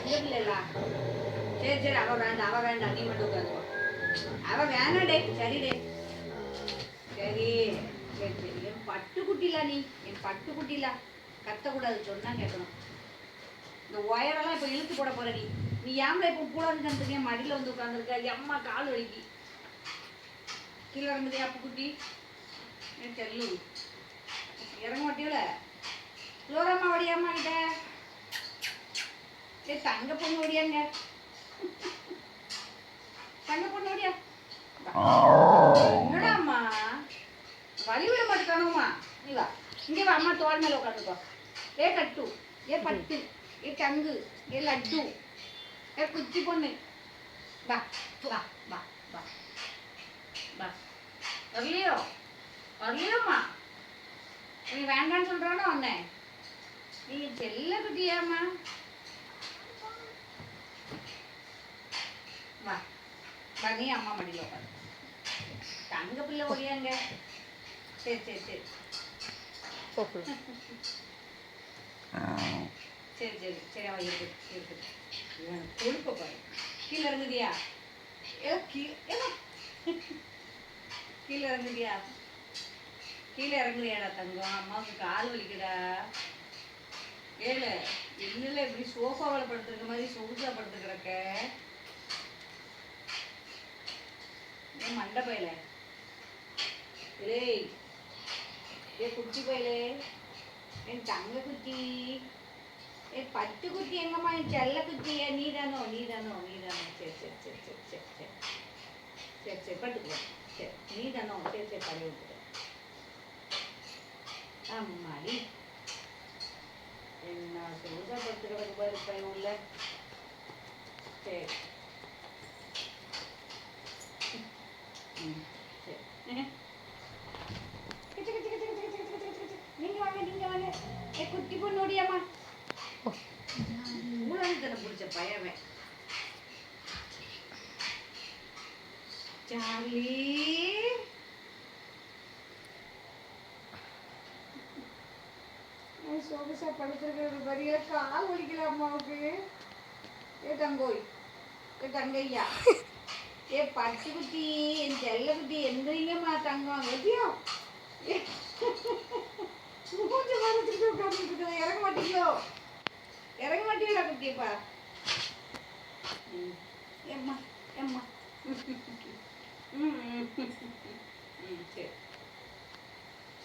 தங்க பிள்ளைலா. சரி சரி, அவ வேண்டாம், நீ மட்டும் உட்காந்துக்கோ. அவ வேணாடே. சரிடே, சரி சரி சரி. என் பட்டுக்குட்டிலா, நீ என் பட்டுக்குட்டிலா. கத்தக்கூடாது, சொன்னா கேட்கணும். இந்த ஒயரெல்லாம் இப்போ இழுத்து போட போற நீ. நீ ஏம்ல இப்போ கூட வந்து மடியில் வந்து உட்காந்துருக்க. அம்மா கால் வலிக்கு. கீழே இறங்குதே அப்புக்குட்டி. செல்லு இறங்க மாட்டியோல. லோரம்மா ஓடியாம்மா கிட்ட. சரி, தங்க பொண்ணு ஓடியாங்க. தங்க பொண்ணு ஓடியா. என்னடாம்மா வழி விட மாட்டேக்கானுமா. நீ வா, இங்கே வா, அம்மா தோல் மேலே உட்காந்துக்கோ. ஏ கட்டு, ஏ பட்டு, ஏ தங்கு, ஏ லட்டு, ஏ குச்சி பொண்ணு. வா வா வா வா வா. வரலையோ வரலையோம்மா. நீ வேண்டான்னு சொல்றானோ உன்னை. நீ செல்ல குட்டியாம்மா. வா வா, நீ அம்மா மடியில் உட்காந்து. தங்க பிள்ளை ஓடியாங்க. சரி சரி சரி சரி சரி சரி. அவன் இருக்குது. கொழுப்ப பாரு. கீழே இறங்குதியா. கீழே இறங்குதியா. கீழே இறங்குறியாடா தங்கம். அம்மாவுக்கு கால் வலிக்குடா. ஏழு என்னல இப்படி சோஃபாவில் படுத்துருக்க மாதிரி சொகுசா படுத்து கிடக்க. ஏன் மண்டை பையில. ஏய் ஏ குட்டி பையிலே, என் தங்க குட்டி, என் பட்டு குட்டி எங்கம்மா. என் செல்ல குட்டிய. நீதானோ. சரி சரி சரி சரி சரி சரி சரி சரி பட்டுக்குவோம். சரி, நீதானோ. சரி சரி, பழைய விட்டுட்டேன். அம்மாடி, என்ன சொகுசா படுத்து கிடக்கு பாரு பையன் உள்ள. சரி சரி. நீங்க வாங்க. ஏ குட்டி பொண்ணு ஓடியாமா. மூலத்தனை பிடிச்ச பையன் சார்லி. சொகுசா படுத்துருக்கிறது பெரிய கால் வலிக்கல அம்மாவுக்கு. ஏ தங்கோய், ஏ தங்கையா, ஏ பட்டு குட்டி, என் செல்ல குட்டி, எந்திரிங்கம்மா தங்கம். வெட்டியோ மூஞ்ச மறைச்சிட்டு உட்காந்துருக்குது. இறங்க மாட்டீங்களோ. இறங்க மாட்டீங்களா குட்டியப்பா. ஏம்மா ஏம்மா. சரி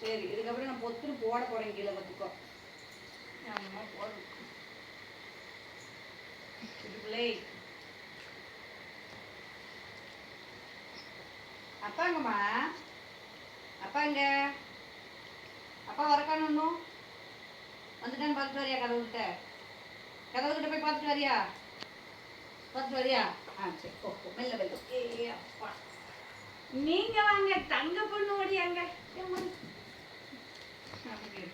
சரி. இதுக்கப்புறம் நான் பொத்துன்னு போட போறேன் கீழே. பார்த்துக்கோ. அம்மா போடணும். பிள்ளை அப்பாங்கம்மா. அப்பாங்க. அப்பா வரக்கானு ஒன்றும் வந்துட்டான்னு பார்த்துட்டு வரியா. கதவுக்கிட்ட போய் பார்த்துட்டு வரியா. சரி போ மெல்ல மெல்ல. ஏ அப்பா, நீங்க வாங்க. தங்க பொண்ணு ஓடியாங்க.